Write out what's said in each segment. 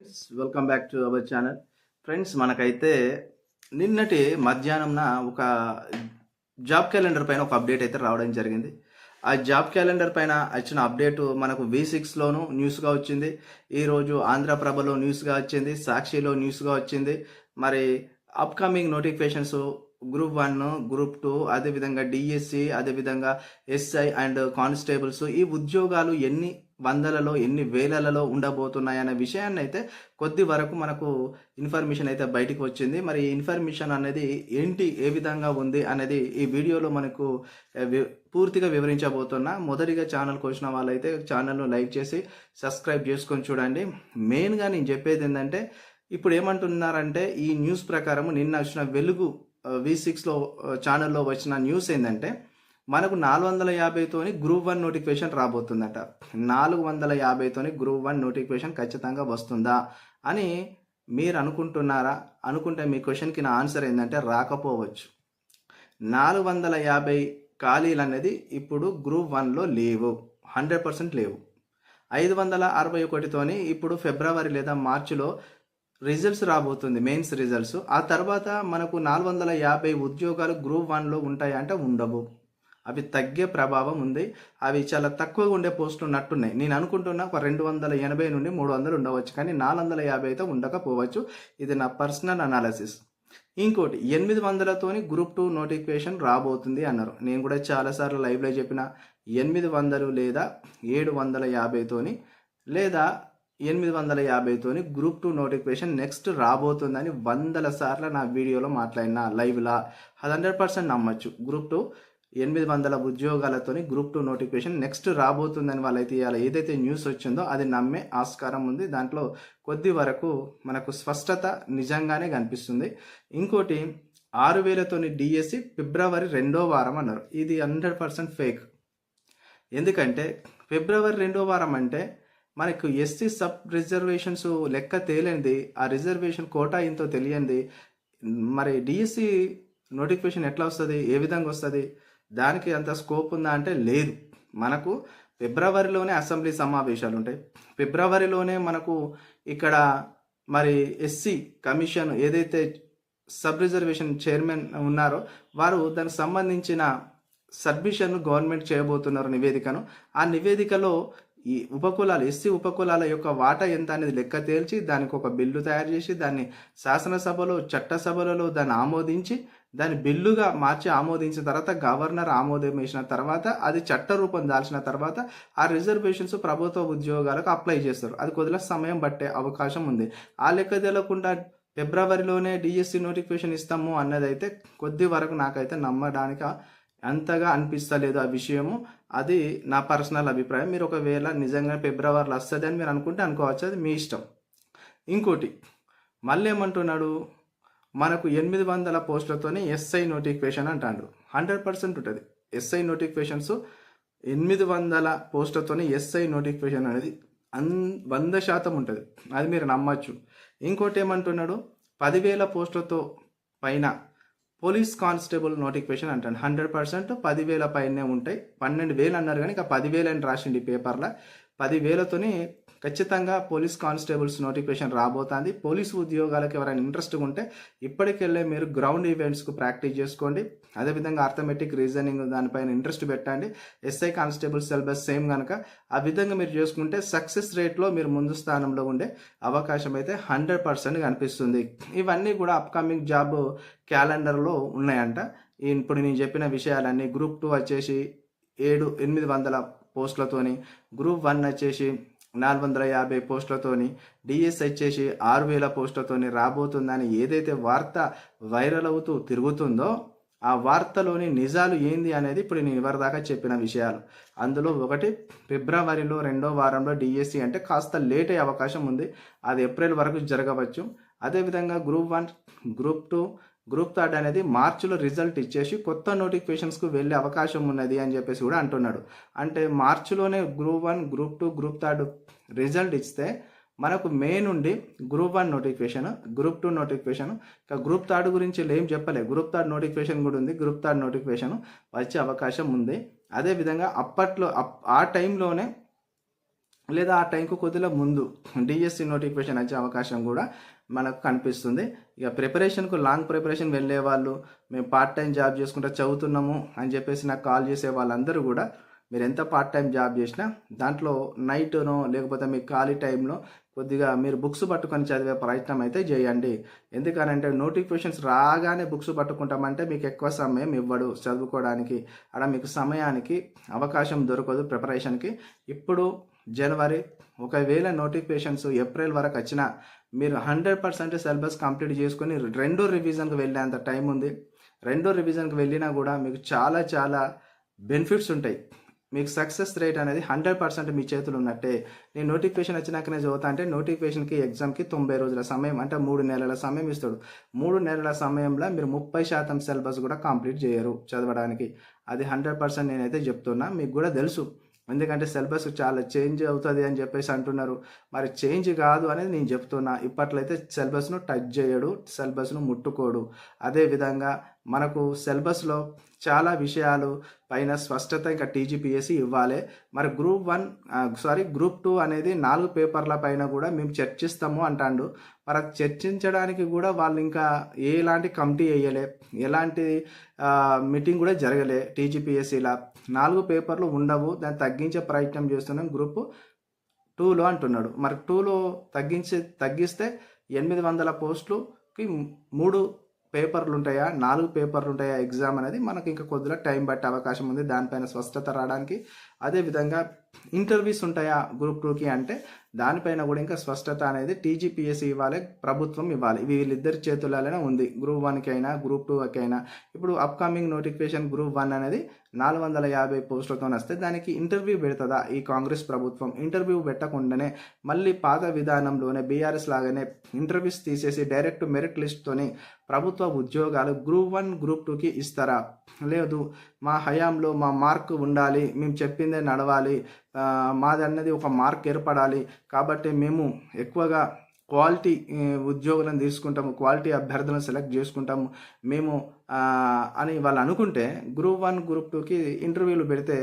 Friends, welcome back to our channel. Friends, మనకైతే నిన్నటి మధ్యాహ్నంన ఒక జాబ్ క్యాలెండర్ పైన ఒక అప్డేట్ అయితే రావడం జరిగింది. ఆ జాబ్ క్యాలెండర్ పైన వచ్చిన అప్డేట్ మనకు V6లోను న్యూస్గా వచ్చింది. ఈరోజు ఆంధ్రప్రభలో న్యూస్గా వచ్చింది, సాక్షిలో న్యూస్గా వచ్చింది. మరి అప్కమింగ్ నోటిఫికేషన్స్ గ్రూప్ 1, గ్రూప్ 2, అదేవిధంగా డిఎస్సి, అదేవిధంగా ఎస్ఐ అండ్ కానిస్టేబుల్స్, ఈ ఉద్యోగాలు ఎన్ని వందలలో ఎన్ని వేలలో ఉండబోతున్నాయనే విషయాన్ని అయితే కొద్ది వరకు మనకు ఇన్ఫర్మేషన్ అయితే బయటికి వచ్చింది. మరి ఈ ఇన్ఫర్మేషన్ అనేది ఏంటి, ఏ విధంగా ఉంది అనేది ఈ వీడియోలో మనకు పూర్తిగా వివరించబోతున్నా. మొదటిగా ఛానల్కి వచ్చిన వాళ్ళైతే ఛానల్ను లైక్ చేసి సబ్స్క్రైబ్ చేసుకొని చూడండి. మెయిన్గా నేను చెప్పేది ఏంటంటే, ఇప్పుడు ఏమంటున్నారంటే, ఈ న్యూస్ ప్రకారం నిన్న వచ్చిన వెలుగు V6లో ఛానల్లో వచ్చిన న్యూస్ ఏంటంటే, మనకు 450తోని గ్రూప్ 1 నోటిఫికేషన్ రాబోతుందట. 450తోని గ్రూప్ 1 నోటిఫికేషన్ ఖచ్చితంగా వస్తుందా అని మీరు అనుకుంటున్నారా? అనుకుంటే మీ క్వశ్చన్కి నా ఆన్సర్ ఏంటంటే రాకపోవచ్చు. 450 ఖాళీలు అనేది ఇప్పుడు గ్రూప్ 1లో లేవు, 100% లేవు. 561తోని ఇప్పుడు ఫిబ్రవరి లేదా మార్చిలో రిజల్ట్స్ రాబోతుంది, మెయిన్స్ రిజల్ట్స్. ఆ తర్వాత మనకు 450 ఉద్యోగాలు గ్రూప్ 1లో ఉంటాయంటే ఉండవు, అవి తగ్గే ప్రభావం ఉంది. అవి చాలా తక్కువగా ఉండే పోస్టులు ఉన్నట్టున్నాయి. నేను అనుకుంటున్నా ఒక 280 నుండి 300 ఉండవచ్చు, కానీ 450 అయితే ఉండకపోవచ్చు. ఇది నా పర్సనల్ అనాలిసిస్. ఇంకోటి 800తోని గ్రూప్ 2 నోటిఫికేషన్ రాబోతుంది అన్నారు. నేను కూడా చాలాసార్లు లైవ్లో చెప్పిన 800 లేదా 750తోని లేదా 850తోని గ్రూప్ 2 నోటిఫికేషన్ నెక్స్ట్ రాబోతుందని 100 సార్లు నా వీడియోలో మాట్లాడినా లైవ్లా. 100% నమ్మచ్చు. గ్రూప్ 2 800 ఉద్యోగాలతోని గ్రూప్ 2 నోటిఫికేషన్ నెక్స్ట్ రాబోతుందని వాళ్ళైతే ఇవాళ ఏదైతే న్యూస్ వచ్చిందో అది నమ్మే ఆస్కారం ఉంది. దాంట్లో కొద్ది వరకు మనకు స్పష్టత నిజంగానే కనిపిస్తుంది. ఇంకోటి 6000తోని డిఎస్సి ఫిబ్రవరి 2వ వారం అన్నారు. ఇది 100% ఫేక్. ఎందుకంటే ఫిబ్రవరి 2వ వారం అంటే మనకు ఎస్సీ సబ్ రిజర్వేషన్స్ లెక్క తేలింది, ఆ రిజర్వేషన్ కోటా ఎంతో తెలియంది. మరి డిఎస్సి నోటిఫికేషన్ ఎట్లా వస్తుంది, ఏ విధంగా వస్తుంది, దానికి అంత స్కోప్ ఉందా అంటే లేదు. మనకు ఫిబ్రవరిలోనే అసెంబ్లీ సమావేశాలు ఉంటాయి, ఫిబ్రవరిలోనే మనకు ఇక్కడ మరి ఎస్సీ కమిషన్ ఏదైతే సబ్ రిజర్వేషన్ చైర్మన్ ఉన్నారో వారు దానికి సంబంధించిన సబ్మిషన్ గవర్నమెంట్ చేయబోతున్నారు నివేదికను. ఆ నివేదికలో ఈ ఉపకులాలు, ఎస్సీ ఉపకులాల యొక్క వాటా ఎంత అనేది లెక్క తేల్చి దానికి ఒక బిల్లు తయారు చేసి దాన్ని శాసనసభలో చట్టసభలలో దాన్ని ఆమోదించి దాన్ని బిల్లుగా మార్చి ఆమోదించిన తర్వాత గవర్నర్ ఆమోదం వేసిన తర్వాత అది చట్ట రూపం దాల్చిన తర్వాత ఆ రిజర్వేషన్స్ ప్రభుత్వ ఉద్యోగాలకు అప్లై చేస్తారు. అది కొద్దిగా సమయం పట్టే అవకాశం ఉంది. ఆ లెక్క తెలియకుండా ఫిబ్రవరిలోనే డిఎస్సి నోటిఫికేషన్ ఇస్తాము అన్నదైతే కొద్ది వరకు నాకైతే నమ్మడానికి అంతగా అనిపిస్తలేదు ఆ విషయము. అది నా పర్సనల్ అభిప్రాయం. మీరు ఒకవేళ నిజంగా ఫిబ్రవరిలో వస్తుంది అని మీరు అనుకుంటే అనుకోవచ్చు, అది మీ ఇష్టం. ఇంకోటి మళ్ళీ ఏమంటున్నాడు, మనకు 800 పోస్టులతోనే ఎస్ఐ నోటిఫికేషన్ అంటాడు. 100% ఉంటుంది. ఎస్ఐ నోటిఫికేషన్స్ 800 పోస్టులతోనే ఎస్ఐ నోటిఫికేషన్ అనేది 100% ఉంటుంది. అది మీరు నమ్మచ్చు. ఇంకోటి ఏమంటున్నాడు, 10,000 పోస్టులతో పైన పోలీస్ కానిస్టేబుల్ నోటిఫికేషన్ అంటాడు. 100% 10,000 పైనే ఉంటాయి. 12,000 అన్నారు కానీ ఇక 10,000 అని రాసిండి పేపర్లో. 10,000తోని ఖచ్చితంగా పోలీస్ కానిస్టేబుల్స్ నోటిఫికేషన్ రాబోతుంది. పోలీసు ఉద్యోగాలకు ఎవరైనా ఇంట్రెస్ట్గా ఉంటే ఇప్పటికెళ్ళే మీరు గ్రౌండ్ ఈవెంట్స్కు ప్రాక్టీస్ చేసుకోండి. అదేవిధంగా అర్థమెటిక్, రీజనింగ్ దానిపైన ఇంట్రెస్ట్ పెట్టండి. ఎస్ఐ కానిస్టేబుల్ సిలబస్ సేమ్ కనుక ఆ విధంగా మీరు చేసుకుంటే సక్సెస్ రేట్లో మీరు ముందు స్థానంలో ఉండే అవకాశం అయితే 100% కనిపిస్తుంది. ఇవన్నీ కూడా అప్కమింగ్ జాబ్ క్యాలెండర్లో ఉన్నాయంట. ఇప్పుడు నేను చెప్పిన విషయాలన్నీ గ్రూప్ 2 వచ్చేసి 800 పోస్టులతోని, గ్రూప్ 1 వచ్చేసి 450 పోస్టులతోని, డిఎస్ వచ్చేసి 6,000 పోస్టులతోని రాబోతుందని ఏదైతే వార్త వైరల్ అవుతూ తిరుగుతుందో ఆ వార్తలోని నిజాలు ఏంది అనేది ఇప్పుడు నేను ఇవరిదాకా చెప్పిన విషయాలు. అందులో ఒకటి, ఫిబ్రవరిలో 2వ వారంలో డిఎస్సి అంటే కాస్త లేట్ అయ్యే అవకాశం ఉంది, అది ఏప్రిల్ వరకు జరగవచ్చు. అదేవిధంగా గ్రూప్ 1, గ్రూప్ 2, గ్రూప్ 3 అనేది మార్చిలో రిజల్ట్ ఇచ్చేసి కొత్త నోటిఫికేషన్స్కు వెళ్ళే అవకాశం ఉన్నది అని చెప్పేసి కూడా అంటున్నాడు. అంటే మార్చిలోనే గ్రూప్ 1, గ్రూప్ 2, గ్రూప్ 3 రిజల్ట్ ఇస్తే మనకు మే నుండి గ్రూప్ 1 నోటిఫికేషన్, గ్రూప్ 2 నోటిఫికేషన్, ఇంకా గ్రూప్ 3 గురించి ఏం చెప్పలే. గ్రూప్ 3 నోటిఫికేషన్ కూడా ఉంది. గ్రూప్ 3 నోటిఫికేషన్ వచ్చే అవకాశం ఉంది. అదేవిధంగా అప్పట్లో ఆ టైంలోనే లేదా ఆ టైంకు కొద్దిగా ముందు డిఎస్సి నోటిఫికేషన్ వచ్చే అవకాశం కూడా మనకు కనిపిస్తుంది. ఇక ప్రిపరేషన్కు లాంగ్ ప్రిపరేషన్ వెళ్ళే వాళ్ళు, మేము పార్ట్ టైం జాబ్ చేసుకుంటూ చదువుతున్నాము అని చెప్పేసి నాకు కాల్ చేసే వాళ్ళందరూ కూడా మీరు ఎంత పార్ట్ టైం జాబ్ చేసినా దాంట్లో నైట్నో లేకపోతే మీ ఖాళీ టైంలో కొద్దిగా మీరు బుక్స్ పట్టుకొని చదివే ప్రయత్నం అయితే చేయండి. ఎందుకనంటే నోటిఫికేషన్స్ రాగానే బుక్స్ పట్టుకుంటామంటే మీకు ఎక్కువ సమయం ఇవ్వడు చదువుకోవడానికి, అక్కడ మీకు సమయానికి అవకాశం దొరకదు ప్రిపరేషన్కి. ఇప్పుడు జనవరి, ఒకవేళ నోటిఫికేషన్స్ ఏప్రిల్ వరకు వచ్చినా మీరు 100% సిలబస్ కంప్లీట్ చేసుకొని రెండో రివిజన్కి వెళ్ళేంత టైం ఉంది. రెండో రివిజన్కి వెళ్ళినా కూడా మీకు చాలా చాలా బెనిఫిట్స్ ఉంటాయి. మీకు సక్సెస్ రేట్ అనేది 100% మీ చేతులు ఉన్నట్టే. నేను నోటిఫికేషన్ వచ్చినాకనే చదువుతా అంటే నోటిఫికేషన్కి ఎగ్జామ్కి 90 రోజుల సమయం, అంటే 3 నెలల సమయం ఇస్తాడు. 3 నెలల సమయంలో మీరు 30% సిలబస్ కూడా కంప్లీట్ చేయరు చదవడానికి. అది 100% నేనైతే చెప్తున్నా, మీకు కూడా తెలుసు. ఎందుకంటే సిలబస్ చాలా చేంజ్ అవుతుంది అని చెప్పేసి అంటున్నారు. మరి చేంజ్ కాదు అనేది నేను చెప్తున్నా. ఇప్పట్లో అయితే సిలబస్ను టచ్ చేయడు, సిలబస్ను ముట్టుకోడు. అదేవిధంగా మనకు సిలబస్లో చాలా విషయాలు పైన స్పష్టత ఇంకా టీజీపీఎస్సీ ఇవ్వాలి. మరి గ్రూప్ 2 అనేది 4 పేపర్ల పైన కూడా మేము చర్చిస్తాము అంటాడు. మరి అది చర్చించడానికి కూడా వాళ్ళు ఇంకా ఎలాంటి కమిటీ వేయలే, ఎలాంటి మీటింగ్ కూడా జరగలే. టీజీపీఎస్సీలా 4 పేపర్లు ఉండవు, దాన్ని తగ్గించే ప్రయత్నం చేస్తున్నాం గ్రూప్ 2లో అంటున్నాడు. మరి 2లో తగ్గిస్తే 800 పోస్టులకి 3 పేపర్లు ఉంటాయా, 4 పేపర్లు ఉంటాయా ఎగ్జామ్ అనేది మనకి ఇంకా కొద్దిగా టైం పట్టే అవకాశం ఉంది దానిపైన స్పష్టత రావడానికి. అదేవిధంగా ఇంటర్వ్యూస్ ఉంటాయా గ్రూప్ 2కి అంటే దానిపైన కూడా ఇంకా స్పష్టత అనేది టీజీపీఎస్సీ ఇవ్వాలి, ప్రభుత్వం ఇవ్వాలి. వీళ్ళిద్దరి చేతులలోనే ఉంది. గ్రూప్ 1కి అయినా గ్రూప్ 2కి అయినా. ఇప్పుడు అప్కమింగ్ నోటిఫికేషన్ గ్రూప్ 1 అనేది 450 పోస్టులతో వస్తే దానికి ఇంటర్వ్యూ పెడుతుందా ఈ కాంగ్రెస్ ప్రభుత్వం? ఇంటర్వ్యూ పెట్టకుండానే మళ్ళీ పాత విధానంలోనే బీఆర్ఎస్ లాగానే ఇంటర్వ్యూస్ తీసేసి డైరెక్ట్ మెరిట్ లిస్ట్తోని ప్రభుత్వ ఉద్యోగాలు గ్రూప్ 1 గ్రూప్ 2కి ఇస్తారా? లేదు, మా హయాంలో మా మార్క్ ఉండాలి, మేము చెప్పిందే నడవాలి, మాది అన్నది ఒక మార్క్ ఏర్పడాలి, కాబట్టి మేము ఎక్కువగా క్వాలిటీ ఉద్యోగులను తీసుకుంటాము, క్వాలిటీ అభ్యర్థులను సెలెక్ట్ చేసుకుంటాము మేము అని వాళ్ళు అనుకుంటే గ్రూప్ 1 గ్రూప్ 2కి ఇంటర్వ్యూలు పెడితే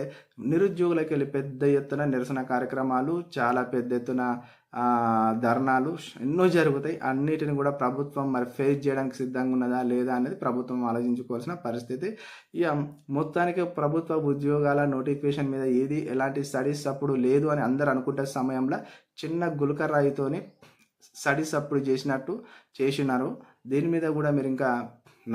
నిరుద్యోగులకు వెళ్ళి పెద్ద ఎత్తున నిరసన కార్యక్రమాలు, చాలా పెద్ద ఎత్తున ధర్నాలు ఎన్నో జరుగుతాయి. అన్నిటిని కూడా ప్రభుత్వం మరి ఫేస్ చేయడానికి సిద్ధంగా ఉన్నదా లేదా అనేది ప్రభుత్వం ఆలోచించుకోవాల్సిన పరిస్థితి. ఇక మొత్తానికి ప్రభుత్వ ఉద్యోగాల నోటిఫికేషన్ మీద ఎలాంటి స్టడీస్ అప్పుడు లేదు అని అందరు అనుకుంటే సమయంలో చిన్న గులకరాయితోని స్టడీస్ అప్పుడు చేసినారు. దీని మీద కూడా మీరు ఇంకా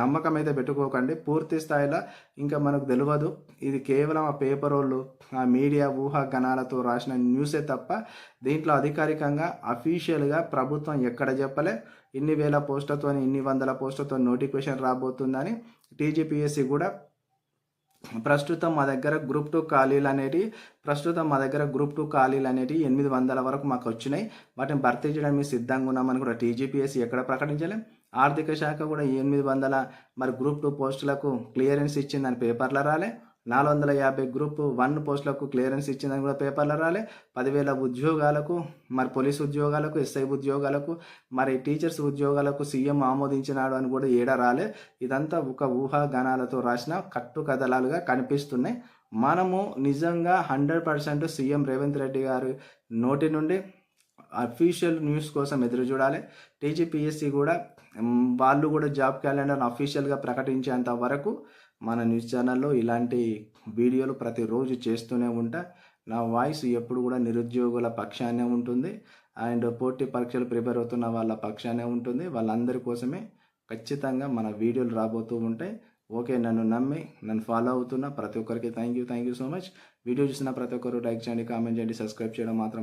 నమ్మకం అయితే పెట్టుకోకండి. పూర్తి స్థాయిలో ఇంకా మనకు తెలియదు, ఇది కేవలం ఆ పేపర్ వాళ్ళు ఆ మీడియా ఊహాగానాలతో రాసిన న్యూసే తప్ప దీంట్లో అధికారికంగా అఫీషియల్గా ప్రభుత్వం ఎక్కడ చెప్పలే ఇన్ని వేల పోస్టులతో ఇన్ని వందల పోస్టులతో నోటిఫికేషన్ రాబోతుందని. టీజీపీఎస్సీ కూడా ప్రస్తుతం మా దగ్గర గ్రూప్ 2 ఖాళీలు అనేటివి 800 వరకు మాకు వచ్చినాయి, వాటిని భర్తీ చేయడం మేము సిద్ధంగా ఉన్నామని కూడా టీజీపీఎస్సీ ఎక్కడ ప్రకటించలేం. ఆర్థిక శాఖ కూడా 800 మరి గ్రూప్ 2 పోస్టులకు క్లియరెన్స్ ఇచ్చిందని పేపర్లో రాలే. 450 గ్రూప్ 1 పోస్టులకు క్లియరెన్స్ ఇచ్చిందని కూడా పేపర్లో రాలే. 10,000 ఉద్యోగాలకు, మరి పోలీస్ ఉద్యోగాలకు, ఎస్ఐ ఉద్యోగాలకు, మరి టీచర్స్ ఉద్యోగాలకు సీఎం ఆమోదించినాడు అని కూడా ఏడా రాలే. ఇదంతా ఒక ఊహాగానాలతో రాసిన కట్టుకథలాలుగా కనిపిస్తున్నాయి. మనము నిజంగా 100% సీఎం రేవంత్ రెడ్డి గారి నోటి నుండి అఫీషియల్ న్యూస్ కోసం ఎదురు చూడాలి. టీజీపీఎస్సీ కూడా వాళ్ళు కూడా జాబ్ క్యాలెండర్ను అఫీషియల్గా ప్రకటించేంత వరకు మన న్యూస్ ఛానల్లో ఇలాంటి వీడియోలు ప్రతిరోజు చేస్తూనే ఉంటా. నా వాయిస్ ఎప్పుడు కూడా నిరుద్యోగుల పక్షానే ఉంటుంది అండ్ పోటీ పరీక్షలు ప్రిపేర్ అవుతున్న వాళ్ళ పక్షానే ఉంటుంది. వాళ్ళందరి కోసమే ఖచ్చితంగా మన వీడియోలు రాబోతూ ఉంటాయి. ఓకే, నన్ను నమ్మి నన్ను ఫాలో అవుతున్న ప్రతి ఒక్కరికి thank you so much. Video చూసిన ప్రతి ఒక్కరు లైక్ చేయండి, కామెంట్ చేయండి, సబ్స్క్రైబ్ చేయడం మాత్రం